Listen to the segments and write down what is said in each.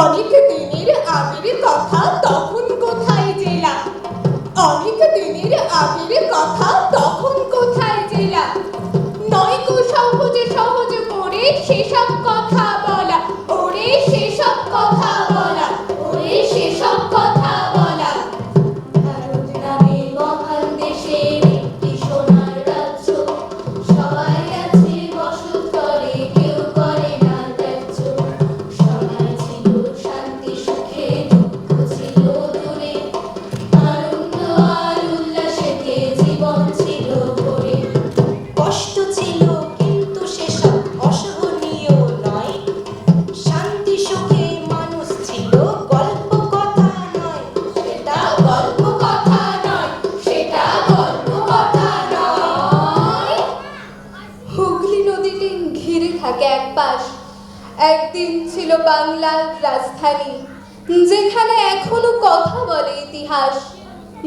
অনেক দিনের আগের কথা তখন কোথায় জেলা, অনেক দিনের আগের কথা তখন কোথায় জেলা, নয় গো সহজে সহজ করে সেসব কথা বলা, ওরে সেসব কথা বলা, ওরে সেসব কথা বলা। ভারত নামে মহান দেশের একটি সোনার রাজ্য, সবাই আছে বসত করে, কেউ করে না ত্যায্য। সবাই ছিল শান্তি সুখে, দুঃখ ছিল দূরে, আনন্দ আর উল্লাসেতে জীবন ছিল ভরে। কষ্ট ছিল কিন্তু সেসব অসহনীয় নয়, শান্তি সুখে মানুষ ছিল, গল্প কথা নয়। সেটা গল্প কথা নয়, সেটা গল্প কথা নয়। হুগলি নদীটি ঘিরে থাকে এক পাশ। একদিন ছিল বাংলার রাজধানী, যেখানে এখনো কথা বলে ইতিহাস।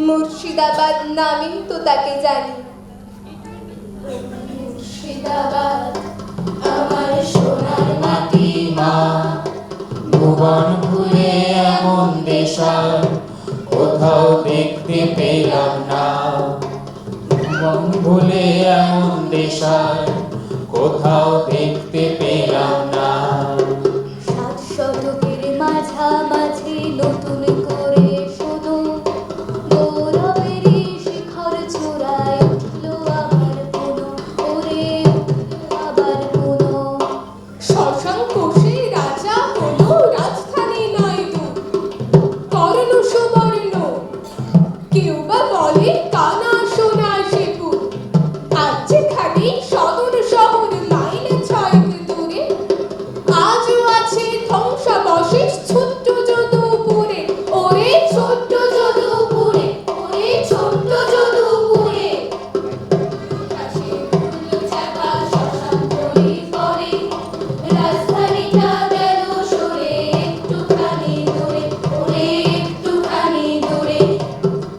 মুর্শিদাবাদ নামেই তো তাকে জানি। মুর্শিদাবাদ আমার সোনার মাটি মা, ভুবন ঘুরে এমন দেশ আর কোথাও দেখতে পেলাম না। ভুবন ভুলে এমন দেশ আর কোথাও দেখতে পেলাম না। 7 শতকের মাঝামাঝি নতুন করে শোনো, গৌরবেরই শিখর চূড়ায় উঠলো আবার কোনো, ওরে উঠলো আবার কোনো। শশাঙ্ক সেই রাজা হলো, রাজধানী নয় দূর, কর্ণ সুবর্ণ, কেউ বা বলে কানা সোনা সেপুর। আজ যেখানে সদর শহর মাইল 6 দূরে, আজও আছে ধ্বংসাবশেষ ছোট্ট যদুপুরে, ওরে ছোট্ট যদুপুরে, ওরে ছোট্ট যদুপুরে। আকাশে উড়লো চাকা শশাঙ্করই পরে, রাজধানীটা গেল সরে একটুখানি দূরে, ওরে একটুখানি দূরে।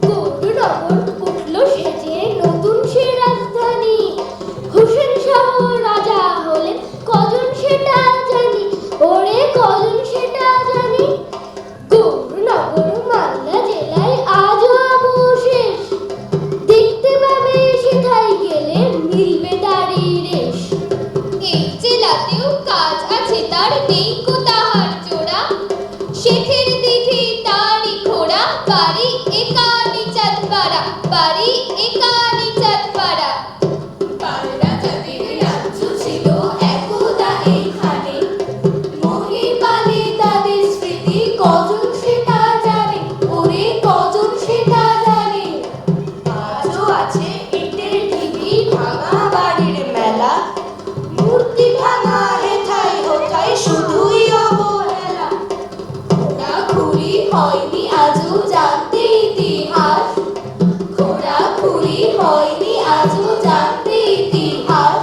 গৌরনগর উঠলো সেজে নতুন সে রাজধানী, হোসেন শাহ রাজা হলেন কজন সেটা জানি, ওরে কজন সেটা জানি। গৌরনগর মালদা জেলায় আজও অবশেষ, দেখতে পাবে সেথায় গেলে মিলবে তারই রেশ। এই জেলাতেও কাজ আছে তার, নেই কো তাহার জোড়া, শেখের দিঘি তারই ঘোড়া, বাড়ি একানি চাঁদপাড়া, বাড়ি একানি চাঁদপাড়া। পাড়া যাদের রাজ্য ছিল একদা এখানে, মহিপালে তাদের স্মৃতি কজন সেটা জানে, ওরে কজন সেটা জানে। আজও আছে ইটের ঢিবি, ভাঙা বাড়ির মেলা, মূর্তি ভাঙা হেথায় হোথায় শুধুই অবহেলা। খোঁড়াখুড়ি হয়নি আজও জানতে ইতিহাস, খোঁড়াখুড়ি হয়নি আজও জানতে ইতিহাস।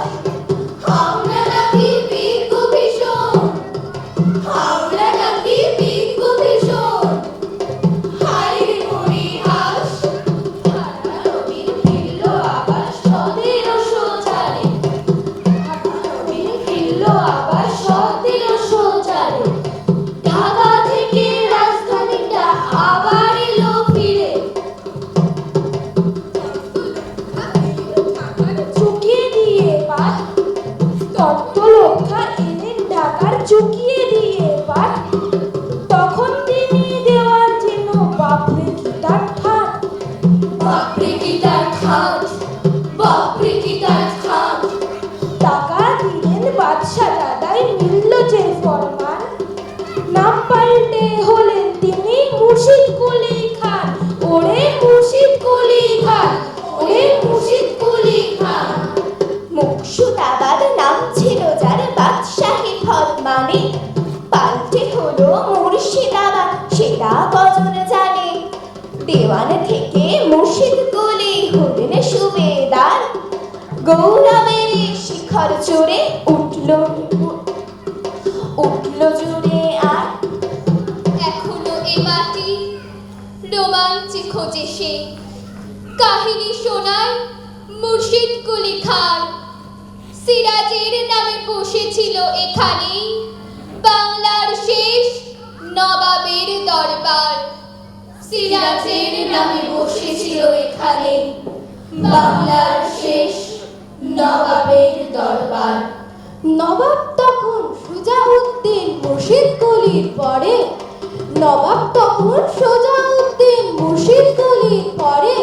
হাওড়া নাকি বিজ্ঞ ভীষণ, হাওড়া নাকি বিজ্ঞ ভীষণ, হায় রে পরিহাস। হারা নবীন ফিরল আবার 1704, হারা নবীন ফিরল আবার 1704। ঢাকা থেকে রাজধানীটা আবার এলো ফিরে। চুকিয়ে দিয়ে এবার তত্ত্বরক্ষা এলেন ঢাকার, চুকিয়ে দিয়ে এবার। তখন তিনি দেওয়ার জন্য বাপরে কি তার ঠাট, বাপরে কি তার ঠাট, বাপরে কি তার ঠাট। টাকা দিলেন বাদশা দাদাই, মিলল যে ফরমান, নাম পাল্টে হলেন তিনি মুর্শিদ কুলি খান, ওরে মুর্শিদ কুলি খান, ওরে মুর্শিদ কুলি খান। মুর্শিদাবাদ নাম ছিল যার, বাদশাহী ফরমানে, পাল্টে হলো মুর্শিদাবাদ, সেটা কজন জানে। দেওয়ান থেকে মুর্শিদ কুলি হলেন সুবেদার, গৌরবের শিখর চড়ে উঠলো জুড়ে আর। এখনো এ মাটি রোমাঞ্চে খোঁজে সে, কাহিনী শোনায় মুর্শিদ কুলি খান। সিরাজের নামে বসেছিল এখানেই বাংলার শেষ নবাবের দরবার। সিরাজের নামে বসেছিল এখানে বাংলার শেষ নবাবের দরবার। নবাব তখন সুজাউদ্দিন মুর্শিদ কুলির পরে, নবাব তখন সুজাউদ্দিন মুর্শিদ কুলির পরে,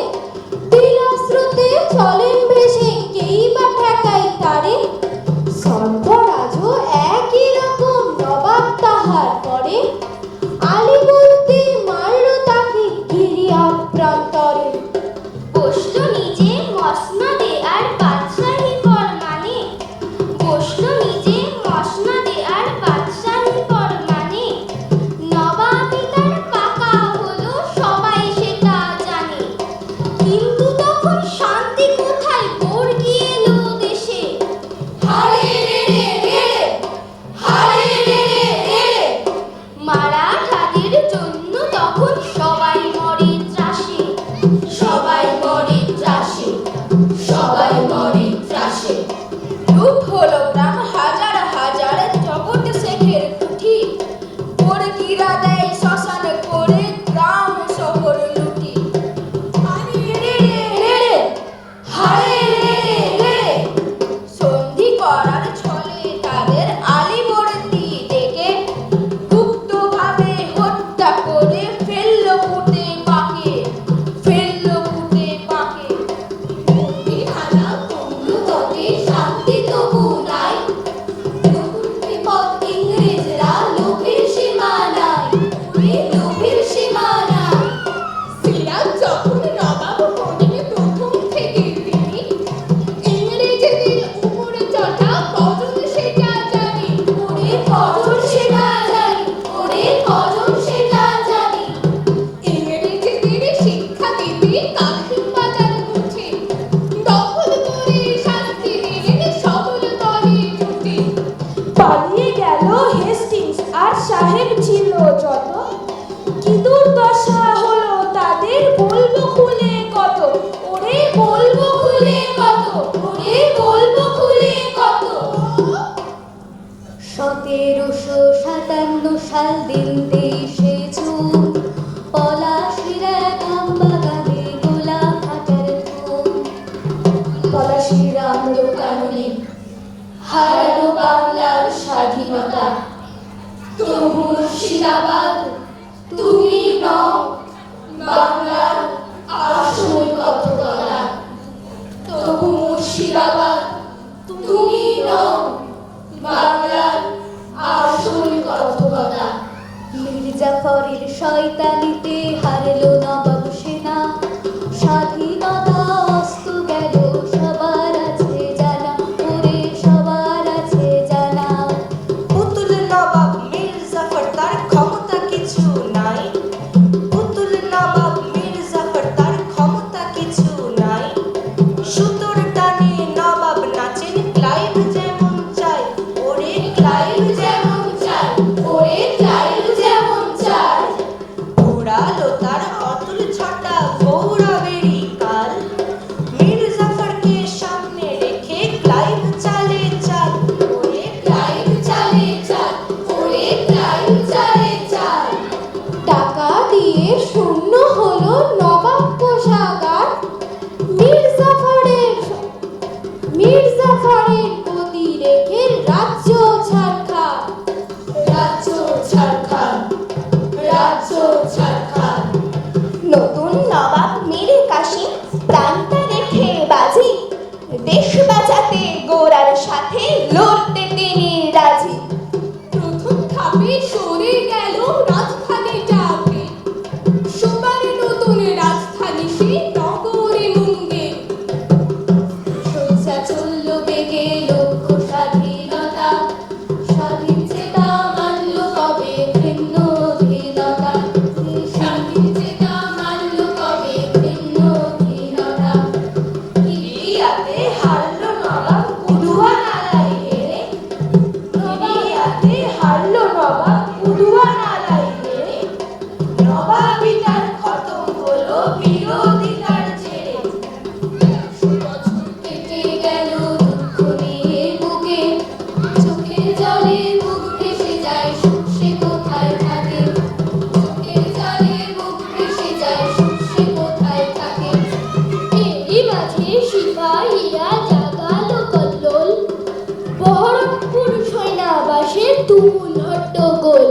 বিলাস্রোতে চলেন ভেসে কেই বা ঠেকাই তারে। সর্বরাজও একই রকম নবাব তাহার পরে, আলী বলতে মারল তাকে গিরি অভ্যন্তরে। বসলো নিজে মসনদে আর বাদশাহী ফরমানে, বসলো নিজে মসনদে আর বাদশাহী ফরমানে। নবাবী তার পাকা হলো সবাই সেটা জানে, কিন্তু তখন শান্তি কোথায় বর্গি এলো দেশে। হারে রে রে রে, হারে রে রে রে, মারাঠাদের জন্য তখন সবাই মরে ত্রাসে, সবাই মরে ত্রাসে, সবাই মরে ত্রাসে। লুট হলো প্রাণ হাজার হাজার জগৎ শেখের কুঠি, বর্গিরা দেয় শ্মশান করে গ্রাম শহর লুটি। হারে রে রে রে, হারে রে রে রে, সন্ধি করার ছলে তাদের আলীবর্দী ডেকে গুপ্তভাবে হত্যা করে ফেললো পুঁতে পাকে, ফেললো পুঁতে পাকে। বন্দিখানা পড়ল তবে শান্তি তবু নাই, নতুন বিপদ ইংরেজরা লোভের সীমা নাই, লোভের সীমা নাই। সিরাজ যখন নবাব হলেন প্রথম থেকে তিনি ইংরেজদের উপরে চটা কজন সেটা জানি। ওরে কজন সেটা জানি, ওরে কজন সেটা জানি। ইংরেজদের শিক্ষা দিতে কাশিম বাজার মুছে দখল করে শান্তি দিলেন সকল দলে জুটে। পালিয়ে গেল হেস্টিংস আর সাহেব ছিল যত, কি দুর্দশা হলো তাদের বলবো খুলে কত। ওরে বলবো খুলে কত, ওরে বলবো খুলে কত। 1757 সাল দিন 23শে জুন, পলাশির এক আমবাগানে গোলাপ হাজার ধুম। পলাশির আম্র কাননে হারানো বাংলার স্বাধীনতা, তবু মুর্শিদাবাদ তুমি নও বাংলার আসল কথকতা। তবু মুর্শিদাবাদ তুমি নও বাংলার আসল কথকতা। মীর জাফরের শয়তানিতে হারলো নবাব সেনা, স্বাধীনতা অস্ত গেল সবার আছে জানা, ওরে সবার আছে জানা। পুতুল নবাব মীর জাফর তার ক্ষমতা কিছু নাই, পুতুল নবাব মীর জাফর তার ক্ষমতা কিছু নাই। সুতোর টানে নবাব নাচেন ক্লাইভ যেমন চায়, ওরে ক্লাইভ যেমন চায়, ওরে ক্লাইভ যেমন চায়। ঘোরালো তার অতুল পাইয়া জাগালো কল্লোল, বহরমপুর সৈনাবাসে তুমুল হট্টগোল।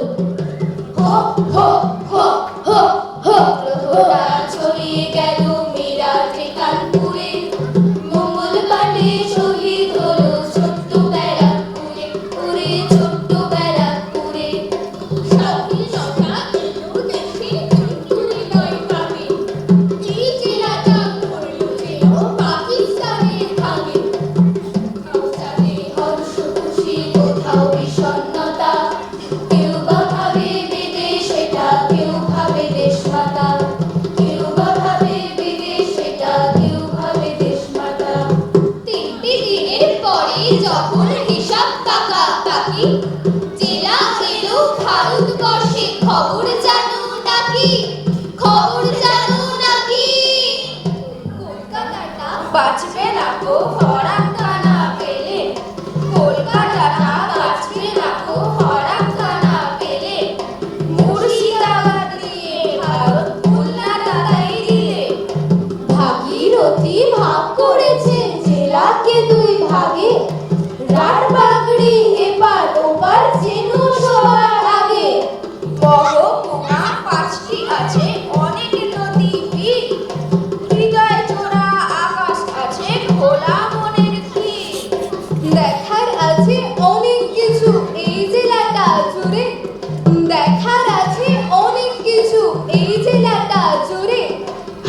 হো হো হো হো হো প্রহরা ছড়িয়ে গেল মিরাটে কানপুরে, মঙ্গল পাণ্ডে শহীদ হলো ছোট্ট ব্যারাকপুরে, পুরে ছোট্ট ব্যারাকপুরে। স্বাধীনতা এলো দেশে চুনচুরি নয় ভাবে, এই জেলাটা পড়ল যেন পাকিস্তানের ভাগে। কাউসারে হর্ষ খুশি কোথাও বিষণ্ণতা, কেউ বা ভাবে বিদেশ এটা, কেউ ভাবে দেশমাতা, কেউ বা ভাবে বিদেশ এটা, কেউ ভাবে দেশমাতা। তিনটি দিনের পরে যখন হিসাব কাকাকাকি, জেলা এলো ভারতবর্ষে, খবর জানো নাকি, খবর জানো নাকি? কলকাতাটা বাঁচবে না গো ফরাক্কা না পেলে, কলকাতাটা বাঁচবে না গো ফরাক্কা না পেলে। মুর্শিদাবাদ দিয়ে ভারত কলকাতায় দিলে, ভাগীরথী ভাগ করেছে জেলাকে দুই ভাগে, রাটবাগড়ি এপার ওপার যেন সবার আগে। বড় পাঁচটি আছে অনেক নদী বীর, হৃদয় জোড়া আকাশ আছে খোলা মনের ক্ষীর। দেখার আছে অনেক কিছু এই জেলাটা জুড়ে, দেখার আছে অনেক কিছু এই জেলাটা জুড়ে।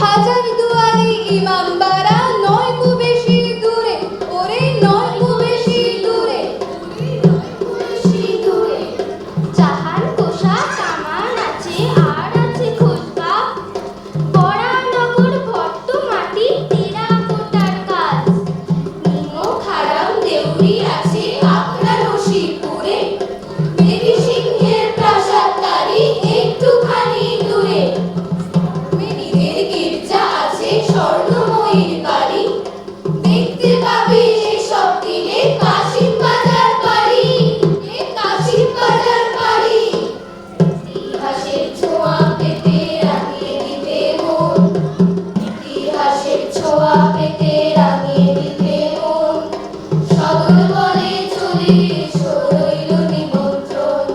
হাজার দুয়ারে ইমামবাড়া নয় গো বেশি দূরে, ওরে নয় গো বেশি দূরে, বেশি দূরে। জাহান কোষা কামান আছে আর আছে খুশবা, বরানগর ভট্ট মাটি টেরাকোটার কাজ। নিমো খারাম দেউরি আছে আখড়া রশিদপুরে, দেবী সিংহের প্রাসাদ তারি একটুখানি দূরে। মেরিদের গির্জা আছে স্বর্ণময়ীর বাড়ি, দেখতে পাবে এসব দিলে কাশিম বাজার বাড়ি, এ কাশিম বাজার বাড়ি। ইতিহাসের ছোঁয়া পেতে রাঙিয়ে দিতে মন, ইতিহাসের ছোঁয়া পেতে রাঙিয়ে দিতে মন। সদল বলে চলে এসো রইল নিমন্ত্রণ,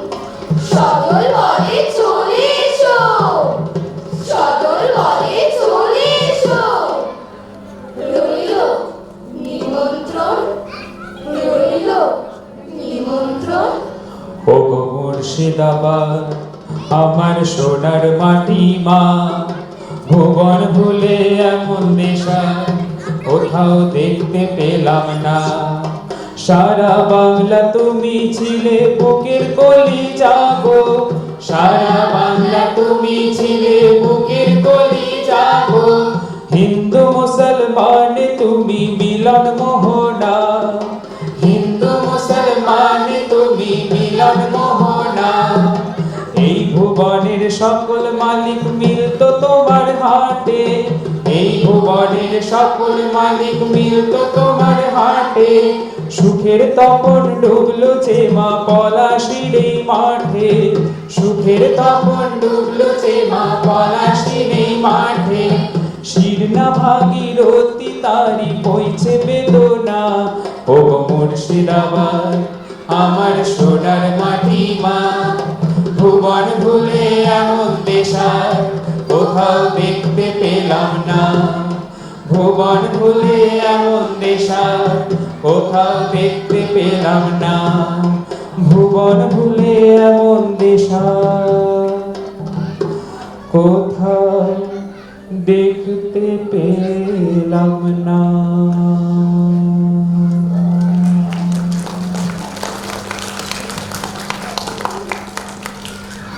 সদল বলে চলে এসো, সদল বলে চলে এসো, রইল নিমন্ত্রণ, রইল নিমন্ত্রণ। ও গো মুর্শিদাবাদ আমার সোনার মাটি মা, ভুবন ভুলে এমন নেশা কোথাও দেখতে পেলাম না। সারা বাংলা তুমি ছিলে বুকের কলিজা গো, সারা বাংলা তুমি ছিলে বুকের কলিজা গো। হিন্দু মুসলমান তুমি মিলন মোহনা, হিন্দু মুসলমান তুমি মিলন মোহনা। এই ভুবনের সকল মালিক মিলতো তোমার হাটে, এই ভুবনের সকল মালিক মিলতো তোমার হাটে। সুখের তপন ডুবলো যে মা পলাশির এই মাঠে, সুখের তপন ডুবলো যে মা পলাশির এই মাঠে। শিরনা ভাগীরথী তারি বইছে বেদনা, ও গো মুর্শিদাবাদ আমার সোনার মাটি মা। ভুবন ভুলে এমন দেশা কোথাও দেখতে পেলাম না, ভুবন ভুলে এমন দেশা কোথাও দেখতে পেলাম না, ভুবন ভুলে এমন দেশা কোথাও দেখতে পেলাম না।